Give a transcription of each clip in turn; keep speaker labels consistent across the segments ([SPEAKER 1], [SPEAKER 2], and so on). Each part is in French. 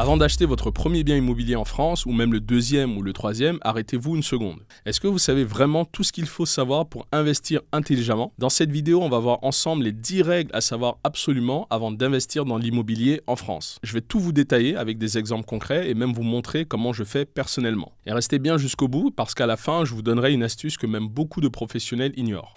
[SPEAKER 1] Avant d'acheter votre premier bien immobilier en France, ou même le deuxième ou le troisième, arrêtez-vous une seconde. Est-ce que vous savez vraiment tout ce qu'il faut savoir pour investir intelligemment? Dans cette vidéo, on va voir ensemble les 10 règles à savoir absolument avant d'investir dans l'immobilier en France. Je vais tout vous détailler avec des exemples concrets et même vous montrer comment je fais personnellement. Et restez bien jusqu'au bout parce qu'à la fin, je vous donnerai une astuce que même beaucoup de professionnels ignorent.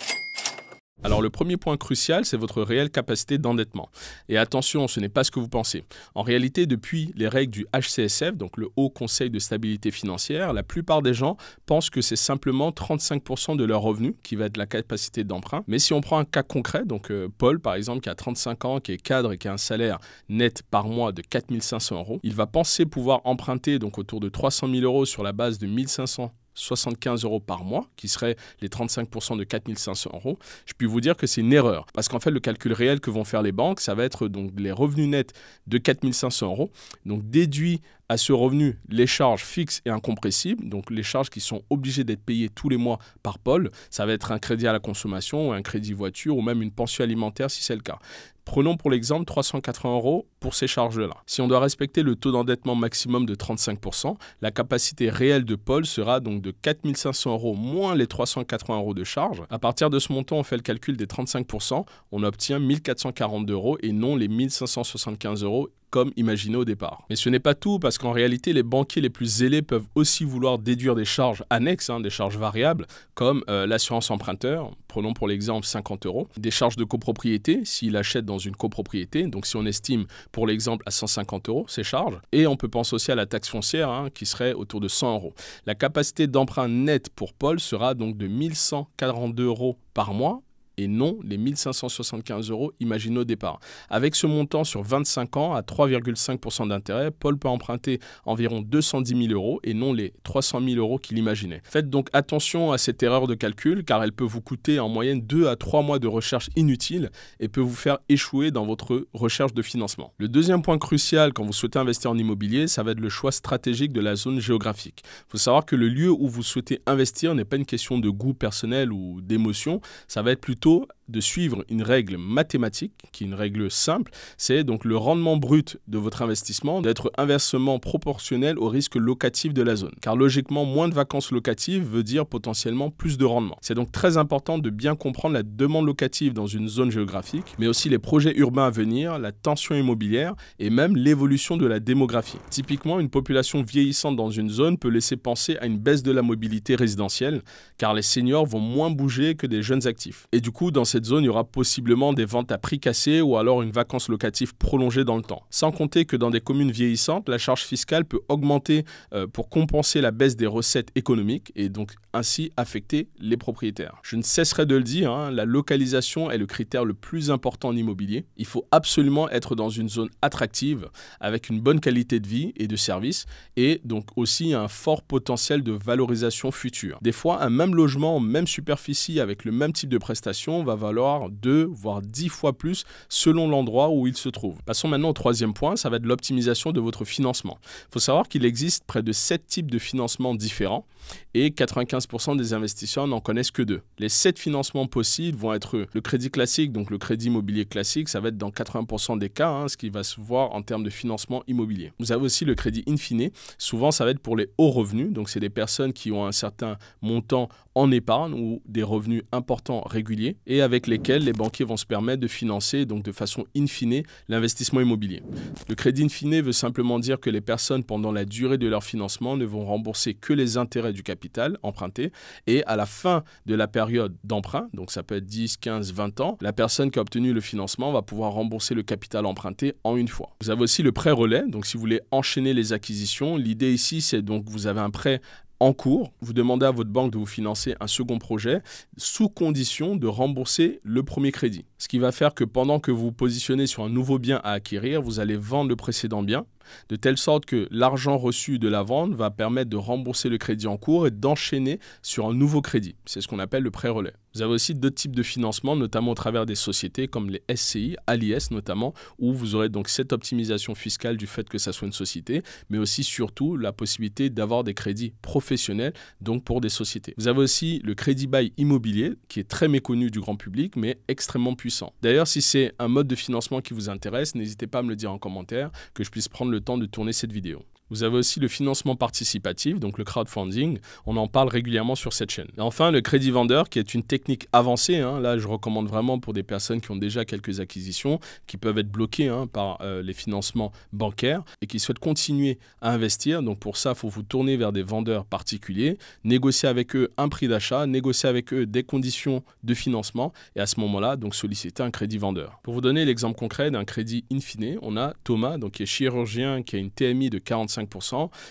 [SPEAKER 1] Alors le premier point crucial, c'est votre réelle capacité d'endettement. Et attention, ce n'est pas ce que vous pensez. En réalité, depuis les règles du HCSF, donc le Haut Conseil de stabilité financière, la plupart des gens pensent que c'est simplement 35% de leur revenu qui va être la capacité d'emprunt. Mais si on prend un cas concret, donc Paul par exemple, qui a 35 ans, qui est cadre et qui a un salaire net par mois de 4 500 €, il va penser pouvoir emprunter donc autour de 300 000 € sur la base de 1 575 € par mois, qui serait les 35% de 4 500 €, je puis vous dire que c'est une erreur. Parce qu'en fait, le calcul réel que vont faire les banques, ça va être donc les revenus nets de 4 500 €, donc déduit à ce revenu les charges fixes et incompressibles, donc les charges qui sont obligées d'être payées tous les mois par Paul. Ça va être un crédit à la consommation, un crédit voiture ou même une pension alimentaire si c'est le cas. Prenons pour l'exemple 380 € pour ces charges-là. Si on doit respecter le taux d'endettement maximum de 35%, la capacité réelle de Paul sera donc de 4 500 € moins les 380 € de charges. À partir de ce montant, on fait le calcul des 35%, on obtient 1 442 € et non les 1 575 € comme imaginé au départ. Mais ce n'est pas tout, parce qu'en réalité, les banquiers les plus zélés peuvent aussi vouloir déduire des charges annexes, des charges variables, comme l'assurance emprunteur, prenons pour l'exemple 50 €, des charges de copropriété, s'il achète dans une copropriété, donc si on estime pour l'exemple à 150 € ces charges, et on peut penser aussi à la taxe foncière, qui serait autour de 100 €. La capacité d'emprunt net pour Paul sera donc de 1 142 € par mois, et non les 1 575 € imaginés au départ. Avec ce montant sur 25 ans à 3,5% d'intérêt, Paul peut emprunter environ 210 000 € et non les 300 000 € qu'il imaginait. Faites donc attention à cette erreur de calcul car elle peut vous coûter en moyenne 2 à 3 mois de recherche inutile et peut vous faire échouer dans votre recherche de financement. Le deuxième point crucial quand vous souhaitez investir en immobilier, ça va être le choix stratégique de la zone géographique. Il faut savoir que le lieu où vous souhaitez investir n'est pas une question de goût personnel ou d'émotion, ça va être plutôt de suivre une règle mathématique, qui est une règle simple, c'est donc le rendement brut de votre investissement d'être inversement proportionnel au risque locatif de la zone. Car logiquement, moins de vacances locatives veut dire potentiellement plus de rendement. C'est donc très important de bien comprendre la demande locative dans une zone géographique, mais aussi les projets urbains à venir, la tension immobilière et même l'évolution de la démographie. Typiquement, une population vieillissante dans une zone peut laisser penser à une baisse de la mobilité résidentielle, car les seniors vont moins bouger que des jeunes actifs. Et du coup, dans cette zone, il y aura possiblement des ventes à prix cassé ou alors une vacance locative prolongée dans le temps. Sans compter que dans des communes vieillissantes, la charge fiscale peut augmenter pour compenser la baisse des recettes économiques et donc ainsi affecter les propriétaires. Je ne cesserai de le dire, la localisation est le critère le plus important en immobilier. Il faut absolument être dans une zone attractive avec une bonne qualité de vie et de service et donc aussi un fort potentiel de valorisation future. Des fois, un même logement, même superficie avec le même type de prestation va valoir 2 voire 10 fois plus selon l'endroit où il se trouve. Passons maintenant au troisième point, ça va être l'optimisation de votre financement. Il faut savoir qu'il existe près de 7 types de financements différents et 95% des investisseurs n'en connaissent que 2. Les 7 financements possibles vont être le crédit classique, donc le crédit immobilier classique, ça va être dans 80% des cas, ce qui va se voir en termes de financement immobilier. Vous avez aussi le crédit in fine, souvent ça va être pour les hauts revenus, donc c'est des personnes qui ont un certain montant en épargne ou des revenus importants réguliers et avec lesquels les banquiers vont se permettre de financer donc de façon in fine l'investissement immobilier. Le crédit in fine veut simplement dire que les personnes pendant la durée de leur financement ne vont rembourser que les intérêts du capital emprunté et à la fin de la période d'emprunt, donc ça peut être 10, 15, 20 ans, la personne qui a obtenu le financement va pouvoir rembourser le capital emprunté en une fois. Vous avez aussi le prêt relais, donc si vous voulez enchaîner les acquisitions, l'idée ici c'est donc vous avez un prêt en cours, vous demandez à votre banque de vous financer un second projet sous condition de rembourser le premier crédit. Ce qui va faire que pendant que vous vous positionnez sur un nouveau bien à acquérir, vous allez vendre le précédent bien, de telle sorte que l'argent reçu de la vente va permettre de rembourser le crédit en cours et d'enchaîner sur un nouveau crédit. C'est ce qu'on appelle le prêt relais. Vous avez aussi d'autres types de financement, notamment au travers des sociétés comme les SCI, à l'IS notamment, où vous aurez donc cette optimisation fiscale du fait que ça soit une société, mais aussi surtout la possibilité d'avoir des crédits professionnels, donc pour des sociétés. Vous avez aussi le crédit bail immobilier, qui est très méconnu du grand public, mais extrêmement puissant. D'ailleurs, si c'est un mode de financement qui vous intéresse, n'hésitez pas à me le dire en commentaire, que je puisse prendre prendre le temps de tourner cette vidéo. Vous avez aussi le financement participatif, donc le crowdfunding. On en parle régulièrement sur cette chaîne. Et enfin, le crédit vendeur, qui est une technique avancée. Là, je recommande vraiment pour des personnes qui ont déjà quelques acquisitions, qui peuvent être bloquées par les financements bancaires et qui souhaitent continuer à investir. Donc pour ça, il faut vous tourner vers des vendeurs particuliers, négocier avec eux un prix d'achat, négocier avec eux des conditions de financement et à ce moment-là, donc solliciter un crédit vendeur. Pour vous donner l'exemple concret d'un crédit in fine, on a Thomas, donc qui est chirurgien, qui a une TMI de 45%,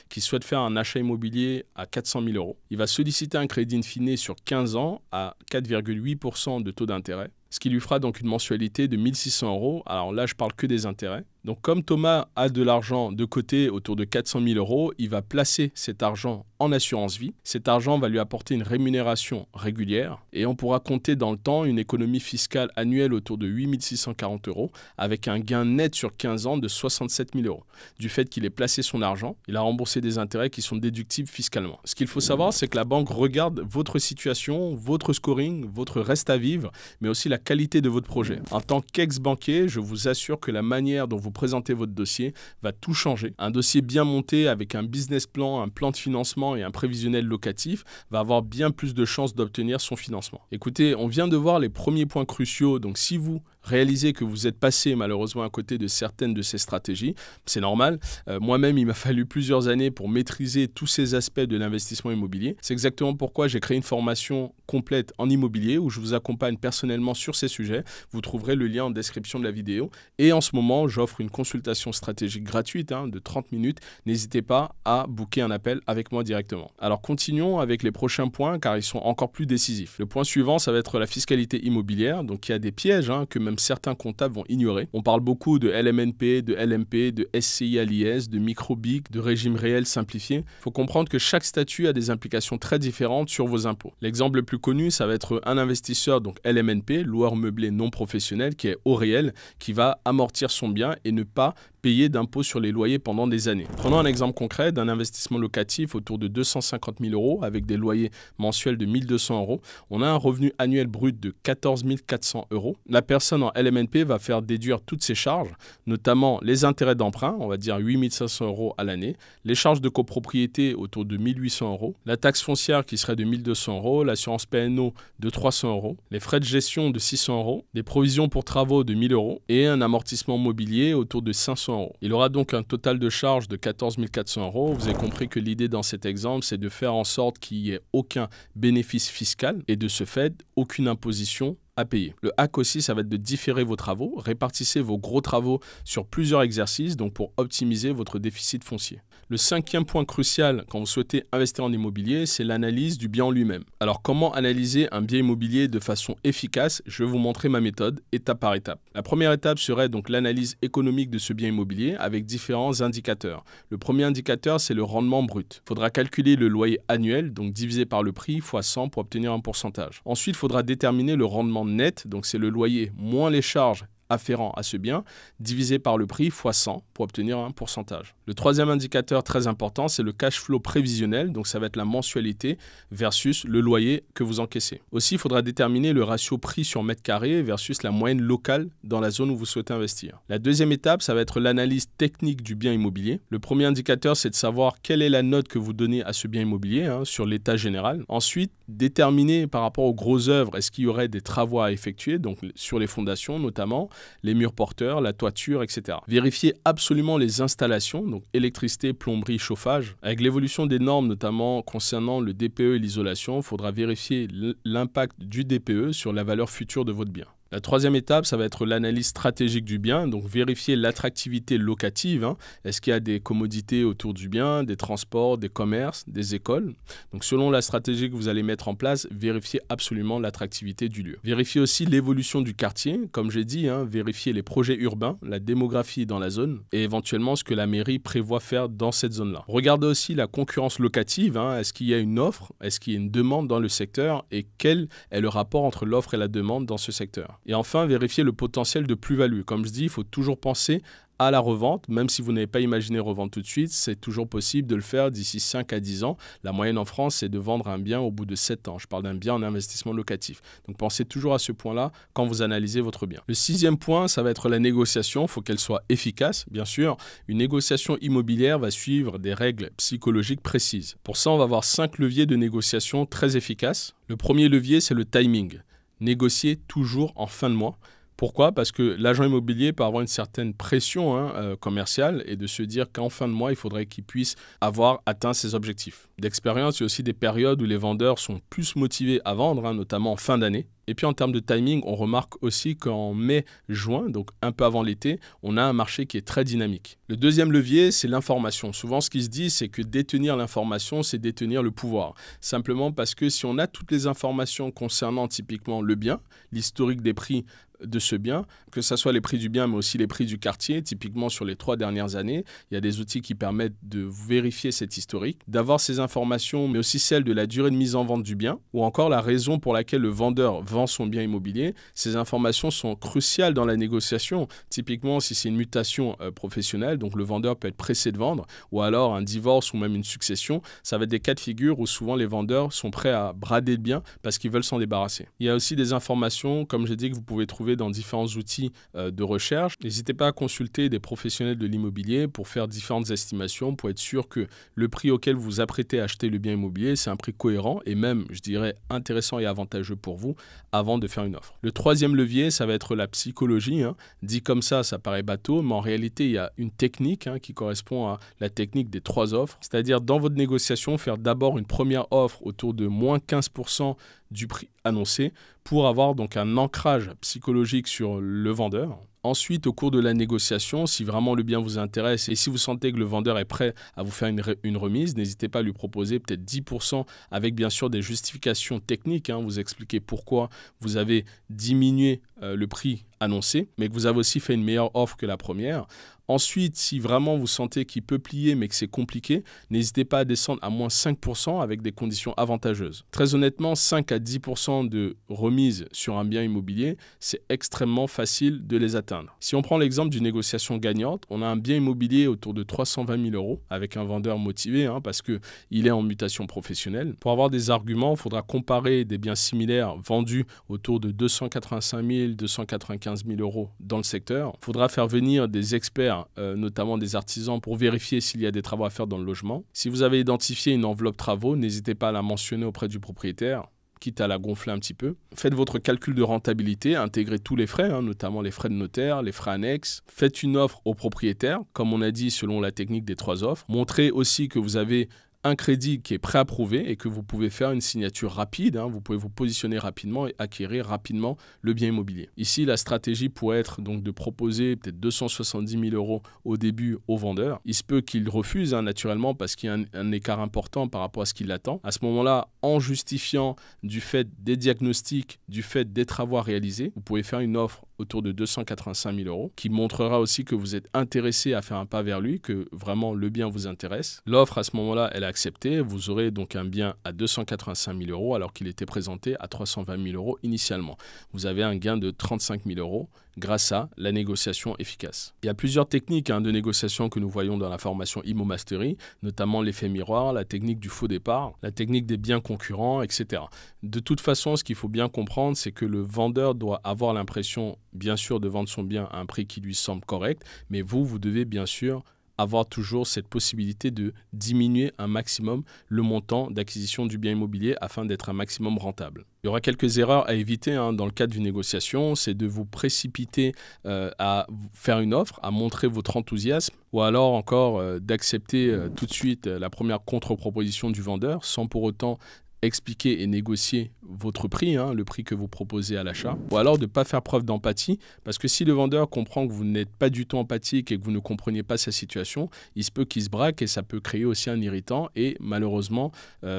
[SPEAKER 1] qui souhaite faire un achat immobilier à 400 000 euros. Il va solliciter un crédit in fine sur 15 ans à 4,8% de taux d'intérêt, ce qui lui fera donc une mensualité de 1 600 euros. Alors là, je parle que des intérêts. Donc comme Thomas a de l'argent de côté autour de 400 000 euros, il va placer cet argent en assurance vie. Cet argent va lui apporter une rémunération régulière et on pourra compter dans le temps une économie fiscale annuelle autour de 8 640 euros avec un gain net sur 15 ans de 67 000 euros. Du fait qu'il ait placé son argent, il a remboursé des intérêts qui sont déductibles fiscalement. Ce qu'il faut savoir, c'est que la banque regarde votre situation, votre scoring, votre reste à vivre, mais aussi la qualité de votre projet. En tant qu'ex-banquier, je vous assure que la manière dont vous présentez votre dossier va tout changer. Un dossier bien monté avec un business plan, un plan de financement et un prévisionnel locatif va avoir bien plus de chances d'obtenir son financement. Écoutez, on vient de voir les premiers points cruciaux, donc si vous réalisez que vous êtes passé malheureusement à côté de certaines de ces stratégies, c'est normal. Moi-même, il m'a fallu plusieurs années pour maîtriser tous ces aspects de l'investissement immobilier. C'est exactement pourquoi j'ai créé une formation complète en immobilier où je vous accompagne personnellement sur ces sujets. Vous trouverez le lien en description de la vidéo. Et en ce moment, j'offre une consultation stratégique gratuite de 30 minutes. N'hésitez pas à booker un appel avec moi directement. Alors continuons avec les prochains points car ils sont encore plus décisifs. Le point suivant, ça va être la fiscalité immobilière. Donc il y a des pièges que même certains comptables vont ignorer. On parle beaucoup de LMNP, de LMP, de SCI à l'IS, de micro-BIC, de régime réel simplifié. Il faut comprendre que chaque statut a des implications très différentes sur vos impôts. L'exemple le plus connu, ça va être un investisseur, donc LMNP, loueur meublé non professionnel, qui est au réel, qui va amortir son bien et ne pas payer d'impôts sur les loyers pendant des années. Prenons un exemple concret d'un investissement locatif autour de 250 000 euros avec des loyers mensuels de 1 200 euros. On a un revenu annuel brut de 14 400 euros. La personne en LMNP va faire déduire toutes ses charges, notamment les intérêts d'emprunt, on va dire 8 500 euros à l'année, les charges de copropriété autour de 1 800 euros, la taxe foncière qui serait de 1 200 euros, l'assurance PNO de 300 euros, les frais de gestion de 600 euros, des provisions pour travaux de 1 000 euros et un amortissement mobilier autour de 500 euros. Il aura donc un total de charges de 14 400 euros. Vous avez compris que l'idée dans cet exemple, c'est de faire en sorte qu'il n'y ait aucun bénéfice fiscal et de ce fait, aucune imposition à payer. Le hack aussi, ça va être de différer vos travaux. Répartissez vos gros travaux sur plusieurs exercices, donc pour optimiser votre déficit foncier. Le cinquième point crucial quand vous souhaitez investir en immobilier, c'est l'analyse du bien en lui-même. Alors comment analyser un bien immobilier de façon efficace? Je vais vous montrer ma méthode étape par étape. La première étape serait donc l'analyse économique de ce bien immobilier avec différents indicateurs. Le premier indicateur, c'est le rendement brut. Il faudra calculer le loyer annuel, donc divisé par le prix fois 100 pour obtenir un pourcentage. Ensuite, il faudra déterminer le rendement net, donc c'est le loyer moins les charges afférents à ce bien, divisé par le prix fois 100 pour obtenir un pourcentage. Le troisième indicateur très important, c'est le cash flow prévisionnel, donc ça va être la mensualité versus le loyer que vous encaissez. Aussi, il faudra déterminer le ratio prix sur mètre carré versus la moyenne locale dans la zone où vous souhaitez investir. La deuxième étape, ça va être l'analyse technique du bien immobilier. Le premier indicateur, c'est de savoir quelle est la note que vous donnez à ce bien immobilier sur l'état général. Ensuite, déterminer par rapport aux grosses œuvres, est-ce qu'il y aurait des travaux à effectuer, donc sur les fondations notamment, les murs porteurs, la toiture, etc. Vérifiez absolument les installations, donc électricité, plomberie, chauffage. Avec l'évolution des normes, notamment concernant le DPE et l'isolation, il faudra vérifier l'impact du DPE sur la valeur future de votre bien. La troisième étape, ça va être l'analyse stratégique du bien, donc vérifier l'attractivité locative. Est-ce qu'il y a des commodités autour du bien, des transports, des commerces, des écoles? Donc selon la stratégie que vous allez mettre en place, vérifiez absolument l'attractivité du lieu. Vérifiez aussi l'évolution du quartier, comme j'ai dit, vérifiez les projets urbains, la démographie dans la zone et éventuellement ce que la mairie prévoit faire dans cette zone-là. Regardez aussi la concurrence locative, est-ce qu'il y a une offre, est-ce qu'il y a une demande dans le secteur et quel est le rapport entre l'offre et la demande dans ce secteur. Et enfin, vérifiez le potentiel de plus-value. Comme je dis, il faut toujours penser à la revente, même si vous n'avez pas imaginé revendre tout de suite, c'est toujours possible de le faire d'ici 5 à 10 ans. La moyenne en France, c'est de vendre un bien au bout de 7 ans. Je parle d'un bien en investissement locatif. Donc pensez toujours à ce point-là quand vous analysez votre bien. Le 6e point, ça va être la négociation. Il faut qu'elle soit efficace, bien sûr. Une négociation immobilière va suivre des règles psychologiques précises. Pour ça, on va avoir 5 leviers de négociation très efficaces. Le premier levier, c'est le timing. Négocier toujours en fin de mois. Pourquoi? Parce que l'agent immobilier peut avoir une certaine pression commerciale et de se dire qu'en fin de mois, il faudrait qu'il puisse avoir atteint ses objectifs. D'expérience, il y a aussi des périodes où les vendeurs sont plus motivés à vendre, notamment en fin d'année. Et puis en termes de timing, on remarque aussi qu'en mai-juin, donc un peu avant l'été, on a un marché qui est très dynamique. Le deuxième levier, c'est l'information. Souvent, ce qui se dit, c'est que détenir l'information, c'est détenir le pouvoir. Simplement parce que si on a toutes les informations concernant typiquement le bien, l'historique des prix de ce bien, que ce soit les prix du bien, mais aussi les prix du quartier, typiquement sur les 3 dernières années, il y a des outils qui permettent de vérifier cet historique, d'avoir ces informations, mais aussi celles de la durée de mise en vente du bien, ou encore la raison pour laquelle le vendeur vend son bien immobilier. Ces informations sont cruciales dans la négociation. Typiquement, si c'est une mutation professionnelle, donc le vendeur peut être pressé de vendre, ou alors un divorce ou même une succession, ça va être des cas de figure où souvent les vendeurs sont prêts à brader le bien parce qu'ils veulent s'en débarrasser. Il y a aussi des informations, comme j'ai dit, que vous pouvez trouver dans différents outils de recherche. N'hésitez pas à consulter des professionnels de l'immobilier pour faire différentes estimations, pour être sûr que le prix auquel vous vous apprêtez à acheter le bien immobilier, c'est un prix cohérent et même, je dirais, intéressant et avantageux pour vous avant de faire une offre. Le troisième levier, ça va être la psychologie. Dit comme ça paraît bateau, mais en réalité, il y a une technique qui correspond à la technique des 3 offres. C'est-à-dire, dans votre négociation, faire d'abord une première offre autour de moins 15% du prix annoncé pour avoir donc un ancrage psychologique sur le vendeur. Ensuite, au cours de la négociation, si vraiment le bien vous intéresse et si vous sentez que le vendeur est prêt à vous faire une remise, n'hésitez pas à lui proposer peut-être 10% avec bien sûr des justifications techniques. Vous expliquez pourquoi vous avez diminué le prix annoncé, mais que vous avez aussi fait une meilleure offre que la première. Ensuite, si vraiment vous sentez qu'il peut plier mais que c'est compliqué, n'hésitez pas à descendre à moins 5% avec des conditions avantageuses. Très honnêtement, 5 à 10% de remise sur un bien immobilier, c'est extrêmement facile de les atteindre. Si on prend l'exemple d'une négociation gagnante, on a un bien immobilier autour de 320 000 € avec un vendeur motivé parce qu'il est en mutation professionnelle. Pour avoir des arguments, il faudra comparer des biens similaires vendus autour de 285 000, 295 000 € dans le secteur. Il faudra faire venir des experts, notamment des artisans, pour vérifier s'il y a des travaux à faire dans le logement. Si vous avez identifié une enveloppe travaux, n'hésitez pas à la mentionner auprès du propriétaire, quitte à la gonfler un petit peu. Faites votre calcul de rentabilité, intégrez tous les frais, notamment les frais de notaire, les frais annexes. Faites une offre au propriétaire, comme on a dit selon la technique des 3 offres. Montrez aussi que vous avez un crédit qui est préapprouvé et que vous pouvez faire une signature rapide. Vous pouvez vous positionner rapidement et acquérir rapidement le bien immobilier. Ici, la stratégie pourrait être donc de proposer peut-être 270 000 € au début au vendeur. Il se peut qu'il refuse naturellement parce qu'il y a un écart important par rapport à ce qu'il attend. À ce moment-là, en justifiant du fait des diagnostics, du fait des travaux à réaliser, vous pouvez faire une offre autour de 285 000 € qui montrera aussi que vous êtes intéressé à faire un pas vers lui, que vraiment le bien vous intéresse. L'offre à ce moment-là, elle est acceptée. Vous aurez donc un bien à 285 000 € alors qu'il était présenté à 320 000 € initialement. Vous avez un gain de 35 000 € grâce à la négociation efficace. Il y a plusieurs techniques de négociation que nous voyons dans la formation Immo Mastery, notamment l'effet miroir, la technique du faux départ, la technique des biens concurrents, etc. De toute façon, ce qu'il faut bien comprendre, c'est que le vendeur doit avoir l'impression, bien sûr, de vendre son bien à un prix qui lui semble correct, mais vous devez bien sûr avoir toujours cette possibilité de diminuer un maximum le montant d'acquisition du bien immobilier afin d'être un maximum rentable. Il y aura quelques erreurs à éviter dans le cadre d'une négociation, c'est de vous précipiter à faire une offre, à montrer votre enthousiasme, ou alors encore d'accepter tout de suite la première contre-proposition du vendeur sans pour autant expliquer et négocier votre prix, le prix que vous proposez à l'achat, ou alors de ne pas faire preuve d'empathie, parce que si le vendeur comprend que vous n'êtes pas du tout empathique et que vous ne compreniez pas sa situation, il se peut qu'il se braque et ça peut créer aussi un irritant et malheureusement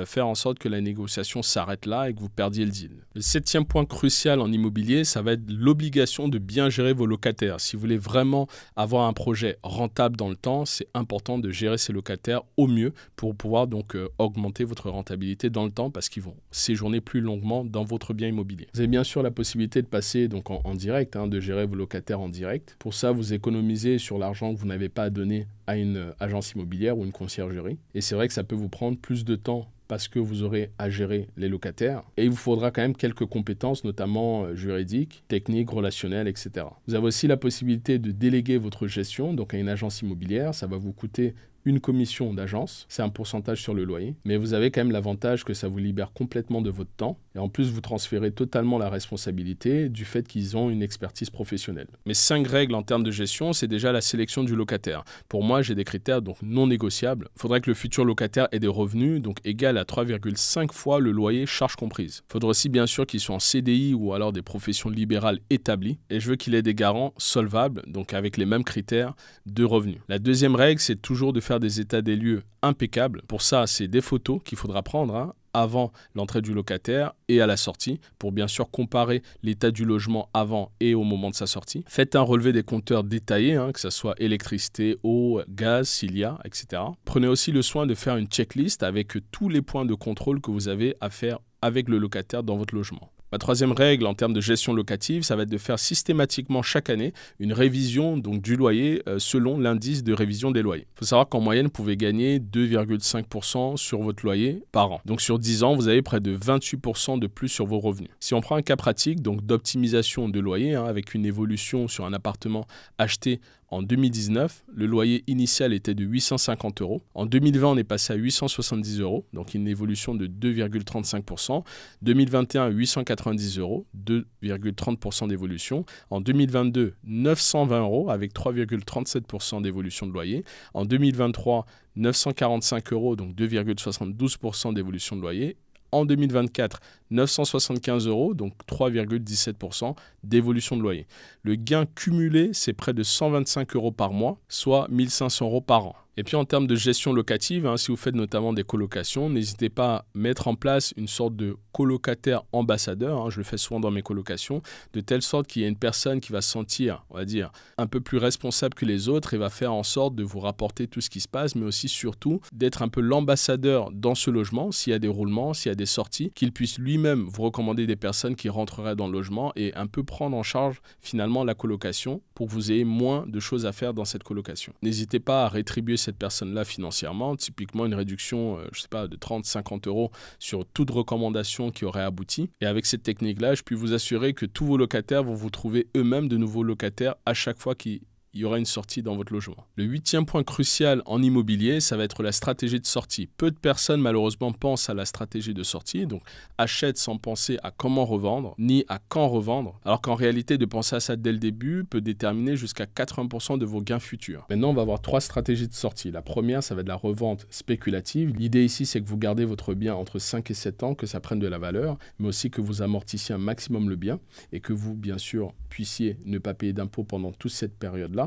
[SPEAKER 1] faire en sorte que la négociation s'arrête là et que vous perdiez le deal. Le 7e point crucial en immobilier, ça va être l'obligation de bien gérer vos locataires. Si vous voulez vraiment avoir un projet rentable dans le temps, c'est important de gérer ces locataires au mieux pour pouvoir donc augmenter votre rentabilité dans le temps parce qu'ils vont séjourner plus longtemps longuement dans votre bien immobilier. Vous avez bien sûr la possibilité de passer donc en direct, de gérer vos locataires en direct. Pour ça, vous économisez sur l'argent que vous n'avez pas à donner à une agence immobilière ou une conciergerie. Et c'est vrai que ça peut vous prendre plus de temps parce que vous aurez à gérer les locataires. Et il vous faudra quand même quelques compétences, notamment juridiques, techniques, relationnelles, etc. Vous avez aussi la possibilité de déléguer votre gestion donc à une agence immobilière. Ça va vous coûter une commission d'agence, c'est un pourcentage sur le loyer, mais vous avez quand même l'avantage que ça vous libère complètement de votre temps et en plus vous transférez totalement la responsabilité du fait qu'ils ont une expertise professionnelle. Mes 5 règles en termes de gestion, c'est déjà la sélection du locataire. Pour moi, j'ai des critères donc non négociables. Il faudrait que le futur locataire ait des revenus donc égal à 3,5 fois le loyer charges comprises. Il faudra aussi bien sûr qu'il soit en CDI ou alors des professions libérales établies et je veux qu'il ait des garants solvables donc avec les mêmes critères de revenus. La deuxième règle, c'est toujours de faire des états des lieux impeccables. Pour ça, c'est des photos qu'il faudra prendre avant l'entrée du locataire et à la sortie pour bien sûr comparer l'état du logement avant et au moment de sa sortie. Faites un relevé des compteurs détaillés, que ce soit électricité, eau, gaz, s'il y a, etc. Prenez aussi le soin de faire une checklist avec tous les points de contrôle que vous avez à faire avec le locataire dans votre logement. Ma troisième règle en termes de gestion locative, ça va être de faire systématiquement chaque année une révision donc, du loyer selon l'indice de révision des loyers. Il faut savoir qu'en moyenne, vous pouvez gagner 2,5% sur votre loyer par an. Donc sur 10 ans, vous avez près de 28% de plus sur vos revenus. Si on prend un cas pratique donc d'optimisation de loyer avec une évolution sur un appartement acheté en 2019, le loyer initial était de 850 €. En 2020, on est passé à 870 €, donc une évolution de 2,35%. 2021, 890 €, 2,30% d'évolution. En 2022, 920 € avec 3,37% d'évolution de loyer. En 2023, 945 €, donc 2,72% d'évolution de loyer. En 2024, 975 €, donc 3,17% d'évolution de loyer. Le gain cumulé, c'est près de 125 € par mois, soit 1 500 € par an. Et puis en termes de gestion locative, si vous faites notamment des colocations, n'hésitez pas à mettre en place une sorte de colocataire ambassadeur, je le fais souvent dans mes colocations, de telle sorte qu'il y a une personne qui va se sentir, on va dire, un peu plus responsable que les autres et va faire en sorte de vous rapporter tout ce qui se passe, mais aussi surtout d'être un peu l'ambassadeur dans ce logement, s'il y a des roulements, s'il y a des sorties, qu'il puisse lui-même vous recommander des personnes qui rentreraient dans le logement et un peu prendre en charge finalement la colocation pour que vous ayez moins de choses à faire dans cette colocation. N'hésitez pas à rétribuer cette personne-là financièrement, typiquement une réduction, de 30-50 € sur toute recommandation qui aurait abouti. Et avec cette technique-là, je puis vous assurer que tous vos locataires vont vous trouver eux-mêmes de nouveaux locataires à chaque fois qu'il y aura une sortie dans votre logement. Le 8e point crucial en immobilier, ça va être la stratégie de sortie. Peu de personnes malheureusement pensent à la stratégie de sortie, donc achètent sans penser à comment revendre, ni à quand revendre, alors qu'en réalité de penser à ça dès le début peut déterminer jusqu'à 80% de vos gains futurs. Maintenant, on va avoir 3 stratégies de sortie. La première, ça va être la revente spéculative. L'idée ici, c'est que vous gardez votre bien entre 5 et 7 ans, que ça prenne de la valeur, mais aussi que vous amortissiez un maximum le bien et que vous, bien sûr, puissiez ne pas payer d'impôts pendant toute cette période-là.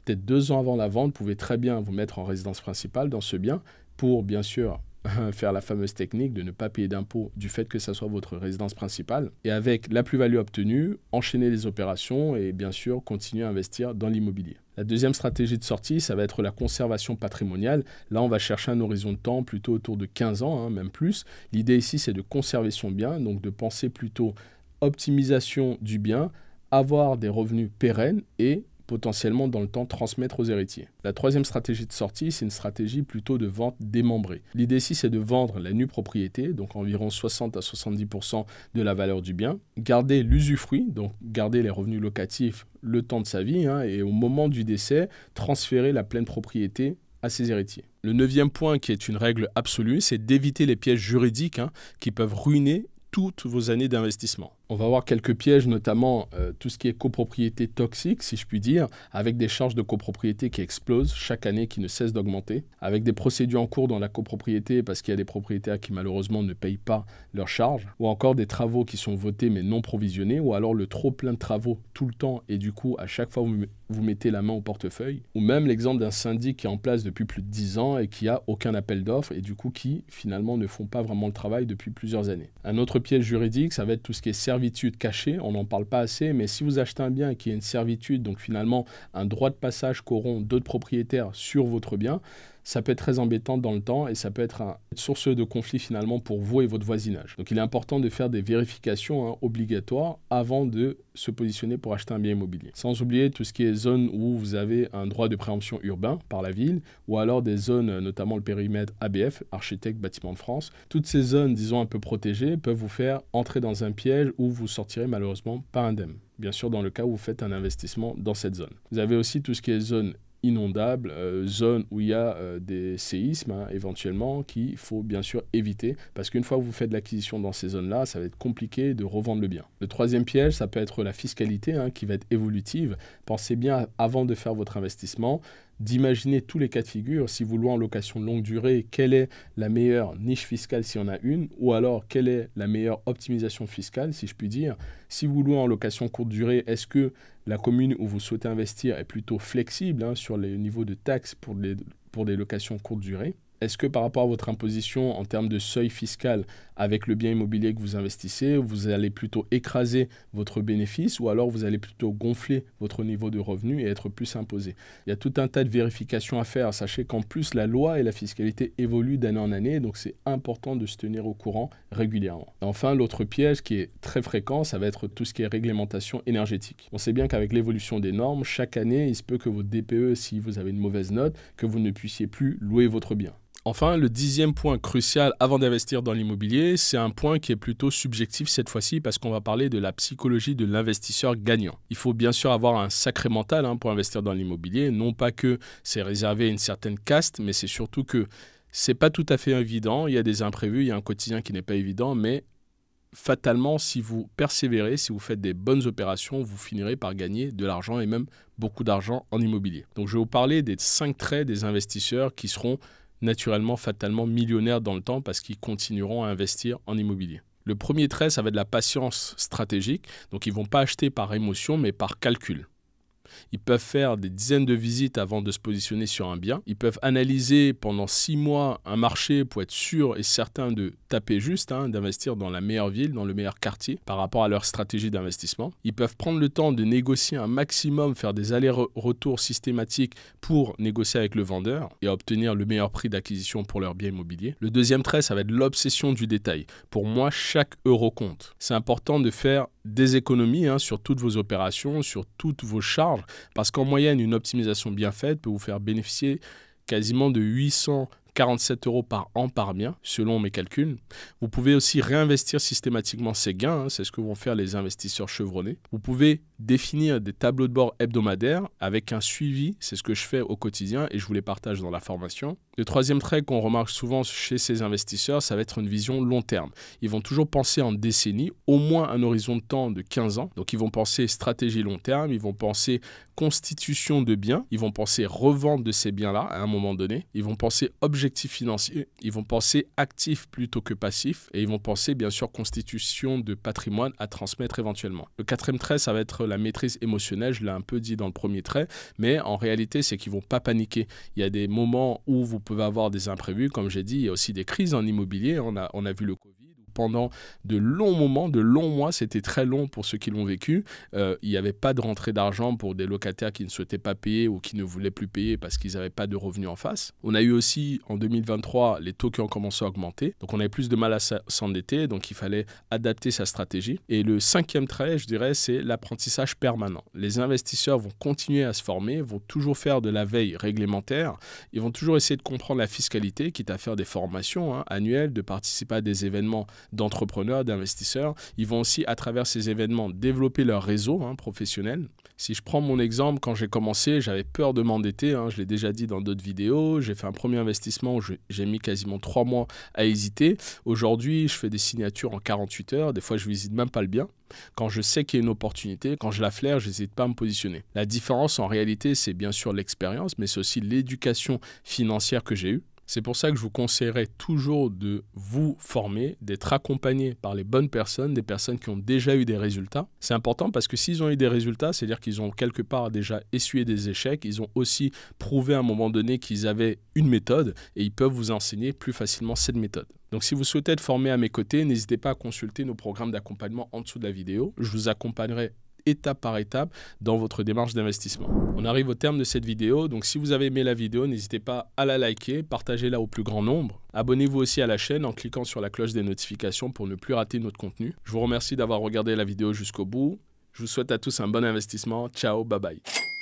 [SPEAKER 1] Peut-être 2 ans avant la vente, vous pouvez très bien vous mettre en résidence principale dans ce bien pour, bien sûr, faire la fameuse technique de ne pas payer d'impôts du fait que ça soit votre résidence principale. Et avec la plus-value obtenue, enchaîner les opérations et, bien sûr, continuer à investir dans l'immobilier. La deuxième stratégie de sortie, ça va être la conservation patrimoniale. Là, on va chercher un horizon de temps plutôt autour de 15 ans, même plus. L'idée ici, c'est de conserver son bien, donc de penser plutôt optimisation du bien, avoir des revenus pérennes et potentiellement dans le temps transmettre aux héritiers. La troisième stratégie de sortie, c'est une stratégie plutôt de vente démembrée. L'idée ici, c'est de vendre la nue propriété, donc environ 60 à 70% de la valeur du bien, garder l'usufruit, donc garder les revenus locatifs le temps de sa vie, et au moment du décès, transférer la pleine propriété à ses héritiers. Le 9e point, qui est une règle absolue, c'est d'éviter les pièges juridiques qui peuvent ruiner toutes vos années d'investissement. On va voir quelques pièges, notamment tout ce qui est copropriété toxique, si je puis dire, avec des charges de copropriété qui explosent chaque année, qui ne cessent d'augmenter, avec des procédures en cours dans la copropriété parce qu'il y a des propriétaires qui malheureusement ne payent pas leurs charges, ou encore des travaux qui sont votés mais non provisionnés, ou alors le trop plein de travaux tout le temps et du coup à chaque fois vous mettez la main au portefeuille, ou même l'exemple d'un syndic qui est en place depuis plus de 10 ans et qui a aucun appel d'offres et du coup qui finalement ne font pas vraiment le travail depuis plusieurs années. Un autre piège juridique, ça va être tout ce qui est servitude cachée, on n'en parle pas assez, mais si vous achetez un bien et qu'il y a une servitude, donc finalement un droit de passage qu'auront d'autres propriétaires sur votre bien, ça peut être très embêtant dans le temps et ça peut être une source de conflit finalement pour vous et votre voisinage. Donc il est important de faire des vérifications obligatoires avant de se positionner pour acheter un bien immobilier. Sans oublier tout ce qui est zone où vous avez un droit de préemption urbain par la ville ou alors des zones, notamment le périmètre ABF, Architecte Bâtiments de France. Toutes ces zones, disons un peu protégées, peuvent vous faire entrer dans un piège où vous sortirez malheureusement pas indemne. Bien sûr, dans le cas où vous faites un investissement dans cette zone. Vous avez aussi tout ce qui est zone inondable, zone où il y a des séismes éventuellement qu'il faut bien sûr éviter parce qu'une fois que vous faites l'acquisition dans ces zones-là, ça va être compliqué de revendre le bien. Le troisième piège, ça peut être la fiscalité qui va être évolutive. Pensez bien avant de faire votre investissement d'imaginer tous les cas de figure. Si vous louez en location longue durée, quelle est la meilleure niche fiscale si on a une, ou alors quelle est la meilleure optimisation fiscale si je puis dire. Si vous louez en location courte durée, est-ce que la commune où vous souhaitez investir est plutôt flexible sur les niveaux de taxes pour des locations courte durée? Est-ce que par rapport à votre imposition en termes de seuil fiscal avec le bien immobilier que vous investissez, vous allez plutôt écraser votre bénéfice ou alors vous allez plutôt gonfler votre niveau de revenu et être plus imposé? Il y a tout un tas de vérifications à faire. Sachez qu'en plus, la loi et la fiscalité évoluent d'année en année, donc c'est important de se tenir au courant régulièrement. Et enfin, l'autre piège qui est très fréquent, ça va être tout ce qui est réglementation énergétique. On sait bien qu'avec l'évolution des normes, chaque année, il se peut que votre DPE, si vous avez une mauvaise note, que vous ne puissiez plus louer votre bien. Enfin, le 10e point crucial avant d'investir dans l'immobilier, c'est un point qui est plutôt subjectif cette fois-ci parce qu'on va parler de la psychologie de l'investisseur gagnant. Il faut bien sûr avoir un sacré mental pour investir dans l'immobilier, non pas que c'est réservé à une certaine caste, mais c'est surtout que c'est pas tout à fait évident, il y a des imprévus, il y a un quotidien qui n'est pas évident, mais fatalement, si vous persévérez, si vous faites des bonnes opérations, vous finirez par gagner de l'argent et même beaucoup d'argent en immobilier. Donc je vais vous parler des 5 traits des investisseurs qui seront naturellement, fatalement millionnaires dans le temps parce qu'ils continueront à investir en immobilier. Le premier trait, ça va être de la patience stratégique. Donc, ils ne vont pas acheter par émotion, mais par calcul. Ils peuvent faire des dizaines de visites avant de se positionner sur un bien. Ils peuvent analyser pendant 6 mois un marché pour être sûr et certain de taper juste, d'investir dans la meilleure ville, dans le meilleur quartier par rapport à leur stratégie d'investissement. Ils peuvent prendre le temps de négocier un maximum, faire des allers-retours systématiques pour négocier avec le vendeur et obtenir le meilleur prix d'acquisition pour leur bien immobilier. Le deuxième trait, ça va être l'obsession du détail. Pour moi, chaque euro compte. C'est important de faire des économies sur toutes vos opérations, sur toutes vos charges, parce qu'en moyenne, une optimisation bien faite peut vous faire bénéficier quasiment de 847 € par an par bien, selon mes calculs. Vous pouvez aussi réinvestir systématiquement ces gains, c'est ce que vont faire les investisseurs chevronnés. Vous pouvez définir des tableaux de bord hebdomadaires avec un suivi, c'est ce que je fais au quotidien et je vous les partage dans la formation. Le troisième trait qu'on remarque souvent chez ces investisseurs, ça va être une vision long terme. Ils vont toujours penser en décennies, au moins un horizon de temps de 15 ans. Donc ils vont penser stratégie long terme, ils vont penser constitution de biens, ils vont penser revente de ces biens-là à un moment donné, ils vont penser objectif financier, ils vont penser actif plutôt que passif et ils vont penser bien sûr constitution de patrimoine à transmettre éventuellement. Le quatrième trait, ça va être la maîtrise émotionnelle, je l'ai un peu dit dans le premier trait, mais en réalité, c'est qu'ils ne vont pas paniquer. Il y a des moments où vous pouvez avoir des imprévus, comme j'ai dit, il y a aussi des crises en immobilier, on a vu le Covid. Pendant de longs moments, de longs mois, c'était très long pour ceux qui l'ont vécu. Il n'y avait pas de rentrée d'argent pour des locataires qui ne souhaitaient pas payer ou qui ne voulaient plus payer parce qu'ils n'avaient pas de revenus en face. On a eu aussi en 2023 les taux qui ont commencé à augmenter. Donc on avait plus de mal à s'endetter, donc il fallait adapter sa stratégie. Et le cinquième trait, je dirais, c'est l'apprentissage permanent. Les investisseurs vont continuer à se former, vont toujours faire de la veille réglementaire, ils vont toujours essayer de comprendre la fiscalité, quitte à faire des formations annuelles, de participer à des événements d'entrepreneurs, d'investisseurs. Ils vont aussi, à travers ces événements, développer leur réseau professionnel. Si je prends mon exemple, quand j'ai commencé, j'avais peur de m'endetter. Je l'ai déjà dit dans d'autres vidéos. J'ai fait un premier investissement où j'ai mis quasiment 3 mois à hésiter. Aujourd'hui, je fais des signatures en 48 heures. Des fois, je ne visite même pas le bien. Quand je sais qu'il y a une opportunité, quand je la flaire, je n'hésite pas à me positionner. La différence, en réalité, c'est bien sûr l'expérience, mais c'est aussi l'éducation financière que j'ai eue. C'est pour ça que je vous conseillerais toujours de vous former, d'être accompagné par les bonnes personnes, des personnes qui ont déjà eu des résultats. C'est important parce que s'ils ont eu des résultats, c'est-à-dire qu'ils ont quelque part déjà essuyé des échecs, ils ont aussi prouvé à un moment donné qu'ils avaient une méthode et ils peuvent vous enseigner plus facilement cette méthode. Donc si vous souhaitez être formé à mes côtés, n'hésitez pas à consulter nos programmes d'accompagnement en dessous de la vidéo. Je vous accompagnerai étape par étape dans votre démarche d'investissement. On arrive au terme de cette vidéo, donc si vous avez aimé la vidéo, n'hésitez pas à la liker, partagez-la au plus grand nombre. Abonnez-vous aussi à la chaîne en cliquant sur la cloche des notifications pour ne plus rater notre contenu. Je vous remercie d'avoir regardé la vidéo jusqu'au bout. Je vous souhaite à tous un bon investissement. Ciao, bye bye.